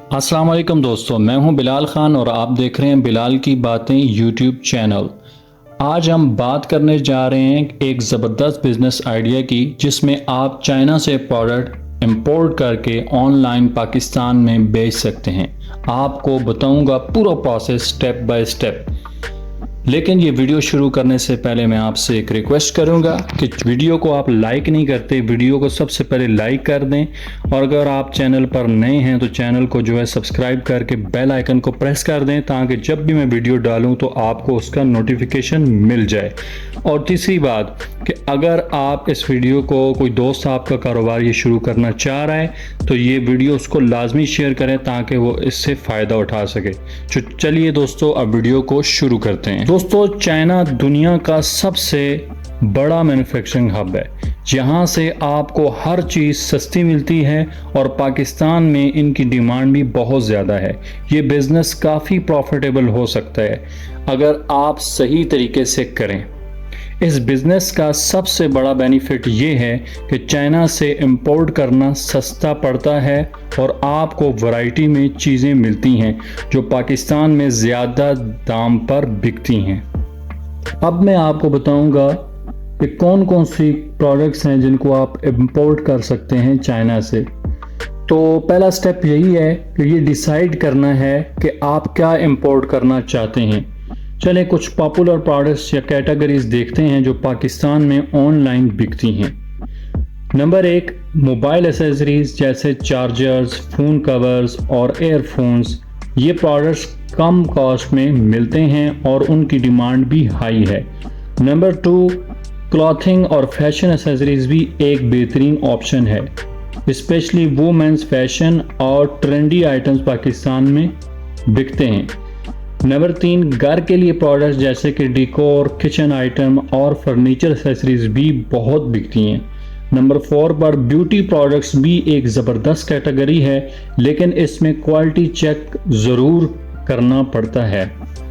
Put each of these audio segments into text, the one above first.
अस्सलाम वालेकुम दोस्तों, मैं हूं बिलाल खान और आप देख रहे हैं बिलाल की बातें यूट्यूब चैनल। आज हम बात करने जा रहे हैं एक ज़बरदस्त बिजनेस आइडिया की, जिसमें आप चाइना से प्रोडक्ट इंपोर्ट करके ऑनलाइन पाकिस्तान में बेच सकते हैं। आपको बताऊंगा पूरा प्रोसेस स्टेप बाय स्टेप। लेकिन ये वीडियो शुरू करने से पहले मैं आपसे एक रिक्वेस्ट करूंगा कि वीडियो को आप लाइक नहीं करते, वीडियो को सबसे पहले लाइक कर दें, और अगर आप चैनल पर नए हैं तो चैनल को जो है सब्सक्राइब करके बेल आइकन को प्रेस कर दें, ताकि जब भी मैं वीडियो डालूं तो आपको उसका नोटिफिकेशन मिल जाए। और तीसरी बात कि अगर आप इस वीडियो को कोई दोस्त आपका कारोबार ये शुरू करना चाह रहा है तो ये वीडियो उसको लाजमी शेयर करें ताकि वो इससे फ़ायदा उठा सके। तो चलिए दोस्तों, अब वीडियो को शुरू करते हैं। दोस्तों, चाइना दुनिया का सबसे बड़ा मैन्युफैक्चरिंग हब है, जहां से आपको हर चीज़ सस्ती मिलती है और पाकिस्तान में इनकी डिमांड भी बहुत ज़्यादा है। ये बिज़नेस काफ़ी प्रॉफिटेबल हो सकता है अगर आप सही तरीके से करें। इस बिज़नेस का सबसे बड़ा बेनिफिट ये है कि चाइना से इंपोर्ट करना सस्ता पड़ता है और आपको वैरायटी में चीज़ें मिलती हैं जो पाकिस्तान में ज़्यादा दाम पर बिकती हैं। अब मैं आपको बताऊंगा कि कौन कौन सी प्रोडक्ट्स हैं जिनको आप इंपोर्ट कर सकते हैं चाइना से। तो पहला स्टेप यही है कि ये डिसाइड करना है कि आप क्या इंपोर्ट करना चाहते हैं। चले कुछ पॉपुलर प्रोडक्ट्स या कैटेगरीज देखते हैं जो पाकिस्तान में ऑनलाइन बिकती हैं। नंबर 1, मोबाइल एसेसरीज जैसे चार्जर्स, फ़ोन कवर्स और एयरफोन्स। ये प्रोडक्ट्स कम कॉस्ट में मिलते हैं और उनकी डिमांड भी हाई है। नंबर 2, क्लॉथिंग और फैशन एसेसरीज भी एक बेहतरीन ऑप्शन है, स्पेशली वुमेन्स फैशन और ट्रेंडी आइटम्स पाकिस्तान में बिकते हैं। नंबर 3, घर के लिए प्रोडक्ट्स जैसे कि डिकोर, किचन आइटम और फर्नीचर एसेसरीज भी बहुत बिकती हैं। नंबर 4 पर ब्यूटी प्रोडक्ट्स भी एक ज़बरदस्त कैटेगरी है, लेकिन इसमें क्वालिटी चेक ज़रूर करना पड़ता है।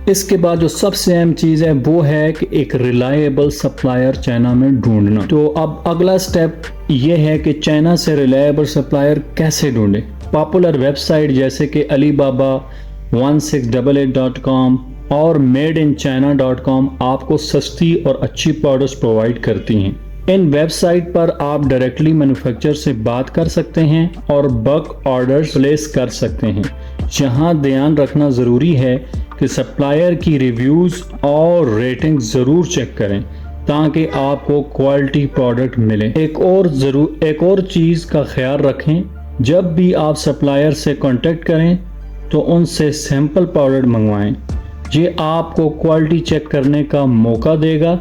इसके बाद जो सबसे अहम चीज़ है वो है कि एक रिलायबल सप्लायर चाइना में ढूंढना। तो अब अगला स्टेप ये है कि चाइना से रिलायबल सप्लायर कैसे ढूंढें। पॉपुलर वेबसाइट जैसे कि अलीबाबा, 1688.com और madeinchina.com आपको सस्ती और अच्छी प्रोडक्ट्स प्रोवाइड करती हैं। इन वेबसाइट पर आप डायरेक्टली मैन्युफैक्चरर से बात कर सकते हैं और बल्क ऑर्डर्स प्लेस कर सकते हैं। यहाँ ध्यान रखना ज़रूरी है कि सप्लायर की रिव्यूज़ और रेटिंग ज़रूर चेक करें ताकि आपको क्वालिटी प्रोडक्ट मिले। एक और चीज़ का ख्याल रखें, जब भी आप सप्लायर से कांटेक्ट करें तो उनसे सैंपल प्रोडक्ट मंगवाएं। ये आपको क्वालिटी चेक करने का मौका देगा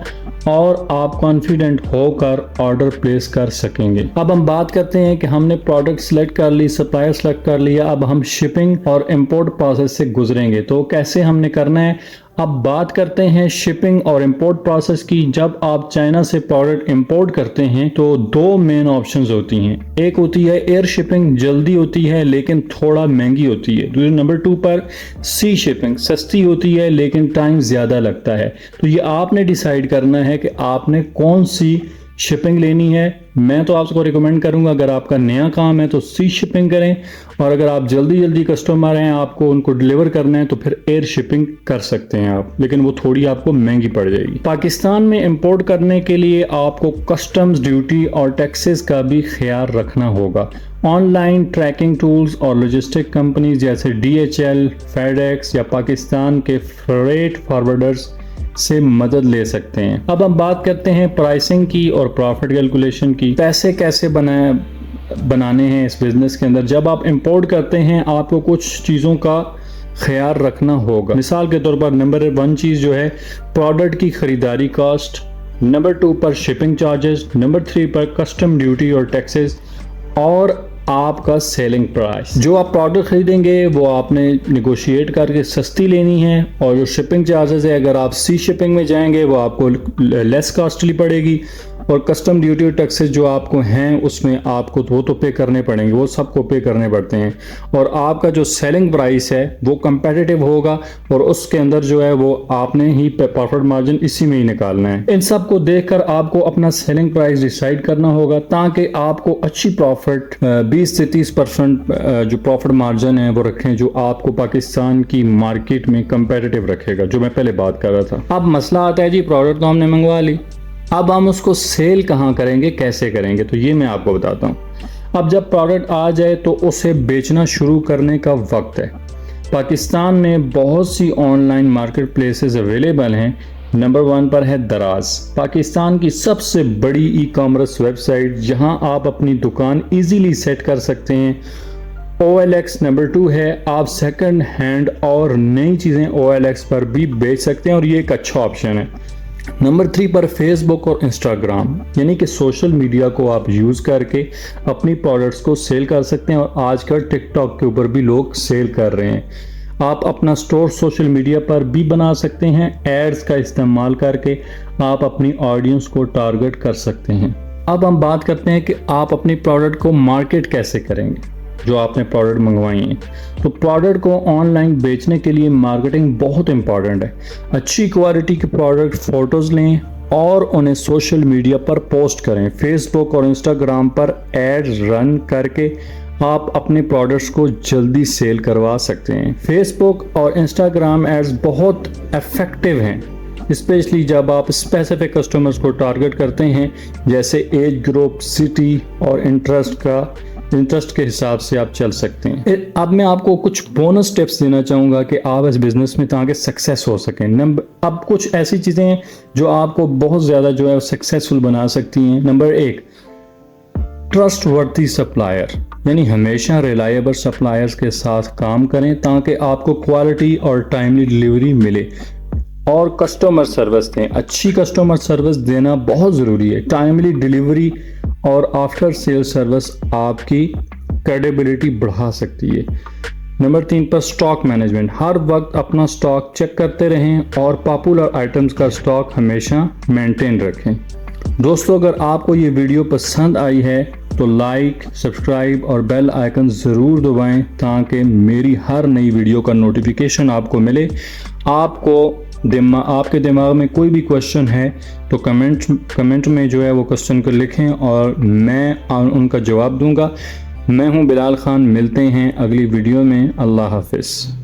और आप कॉन्फिडेंट होकर ऑर्डर प्लेस कर सकेंगे। अब हम बात करते हैं कि हमने प्रोडक्ट सेलेक्ट कर ली, सप्लायर सेलेक्ट कर लिया, अब हम शिपिंग और इंपोर्ट प्रोसेस से गुजरेंगे। तो कैसे हमने करना है, अब बात करते हैं शिपिंग और इंपोर्ट प्रोसेस की। जब आप चाइना से प्रोडक्ट इंपोर्ट करते हैं तो दो मेन ऑप्शंस होती हैं। एक होती है एयर शिपिंग, जल्दी होती है लेकिन थोड़ा महंगी होती है। दूसरे नंबर 2 पर सी शिपिंग, सस्ती होती है लेकिन टाइम ज़्यादा लगता है। तो ये आपने डिसाइड करना है कि आपने कौन सी शिपिंग लेनी है। मैं तो आपको रिकमेंड करूंगा, अगर आपका नया काम है तो सी शिपिंग करें, और अगर आप जल्दी कस्टमर हैं, आपको उनको डिलीवर करना है तो फिर एयर शिपिंग कर सकते हैं आप, लेकिन वो थोड़ी आपको महंगी पड़ जाएगी। पाकिस्तान में इंपोर्ट करने के लिए आपको कस्टम्स ड्यूटी और टैक्सेस का भी ख्याल रखना होगा। ऑनलाइन ट्रैकिंग टूल्स और लॉजिस्टिक कंपनीज जैसे DHL, FedEx या पाकिस्तान के फ्रेट फॉरवर्डर्स से मदद ले सकते हैं। अब हम बात करते हैं प्राइसिंग की और प्रॉफिट कैलकुलेशन की। पैसे कैसे बनाने हैं इस बिज़नेस के अंदर। जब आप इंपोर्ट करते हैं आपको कुछ चीज़ों का ख्याल रखना होगा। मिसाल के तौर पर नंबर 1 चीज़ जो है प्रोडक्ट की ख़रीदारी कॉस्ट, नंबर 2 पर शिपिंग चार्जेस, नंबर 3 पर कस्टम ड्यूटी और टैक्सेस, और आपका सेलिंग प्राइस। जो आप प्रोडक्ट खरीदेंगे वो आपने निगोशिएट करके सस्ती लेनी है, और जो शिपिंग चार्जेस है अगर आप सी शिपिंग में जाएंगे वो आपको लेस कॉस्टली पड़ेगी, और कस्टम ड्यूटी और टैक्सेस जो आपको हैं उसमें आपको वो तो पे करने पड़ेंगे, वो सबको पे करने पड़ते हैं। और आपका जो सेलिंग प्राइस है वो कंपेटिटिव होगा और उसके अंदर जो है वो आपने ही प्रॉफिट मार्जिन इसी में ही निकालना है। इन सब को देखकर आपको अपना सेलिंग प्राइस डिसाइड करना होगा ताकि आपको अच्छी प्रॉफिट 20 से 30% जो प्रॉफिट मार्जिन है वो रखें, जो आपको पाकिस्तान की मार्केट में कंपेटिटिव रखेगा, जो मैं पहले बात कर रहा था। अब मसला आता है जी, प्रोडक्ट तो हमने मंगवा ली, अब हम उसको सेल कहाँ करेंगे, कैसे करेंगे, तो ये मैं आपको बताता हूँ। अब जब प्रोडक्ट आ जाए तो उसे बेचना शुरू करने का वक्त है। पाकिस्तान में बहुत सी ऑनलाइन मार्केट प्लेसेस अवेलेबल हैं। नंबर 1 पर है दराज, पाकिस्तान की सबसे बड़ी ई कॉमर्स वेबसाइट जहां आप अपनी दुकान इजीली सेट कर सकते हैं। OLX नंबर 2 है, आप सेकंड हैंड और नई चीज़ें OLX पर भी बेच सकते हैं और ये एक अच्छा ऑप्शन है। नंबर 3 पर फेसबुक और इंस्टाग्राम, यानी कि सोशल मीडिया को आप यूज़ करके अपनी प्रोडक्ट्स को सेल कर सकते हैं और आजकल टिकटॉक के ऊपर भी लोग सेल कर रहे हैं। आप अपना स्टोर सोशल मीडिया पर भी बना सकते हैं, एड्स का इस्तेमाल करके आप अपनी ऑडियंस को टारगेट कर सकते हैं। अब हम बात करते हैं कि आप अपनी प्रोडक्ट को मार्केट कैसे करेंगे, जो आपने प्रोडक्ट मंगवाई हैं। तो प्रोडक्ट को ऑनलाइन बेचने के लिए मार्केटिंग बहुत इंपॉर्टेंट है। अच्छी क्वालिटी के प्रोडक्ट फ़ोटोज़ लें और उन्हें सोशल मीडिया पर पोस्ट करें। फेसबुक और इंस्टाग्राम पर एड रन करके आप अपने प्रोडक्ट्स को जल्दी सेल करवा सकते हैं। फेसबुक और इंस्टाग्राम एड्स बहुत इफ़ेक्टिव हैं, स्पेशली जब आप स्पेसिफिक कस्टमर्स को टारगेट करते हैं, जैसे एज ग्रुप, सिटी और इंटरेस्ट के हिसाब से आप चल सकते हैं। अब मैं आपको कुछ बोनस टिप्स देना चाहूँगा कि आप इस बिज़नेस में ताकि सक्सेस हो सकें। अब कुछ ऐसी चीज़ें हैं जो आपको बहुत ज़्यादा जो है सक्सेसफुल बना सकती हैं। नंबर 1, ट्रस्ट वर्दी सप्लायर, यानी हमेशा रिलायबल सप्लायर्स के साथ काम करें ताकि आपको क्वालिटी और टाइमली डिलीवरी मिले। और कस्टमर सर्विस दें, अच्छी कस्टमर सर्विस देना बहुत ज़रूरी है। टाइमली डिलीवरी और आफ्टर सेल सर्विस आपकी क्रेडिबिलिटी बढ़ा सकती है। नंबर 3 पर स्टॉक मैनेजमेंट, हर वक्त अपना स्टॉक चेक करते रहें और पॉपुलर आइटम्स का स्टॉक हमेशा मेंटेन रखें। दोस्तों, अगर आपको ये वीडियो पसंद आई है तो लाइक, सब्सक्राइब और बेल आइकन ज़रूर दबाएं ताकि मेरी हर नई वीडियो का नोटिफिकेशन आपको मिले। आपके दिमाग में कोई भी क्वेश्चन है तो कमेंट में जो है वो क्वेश्चन को लिखें और मैं उनका जवाब दूंगा। मैं हूं बिलाल खान, मिलते हैं अगली वीडियो में। अल्लाह हाफिज़।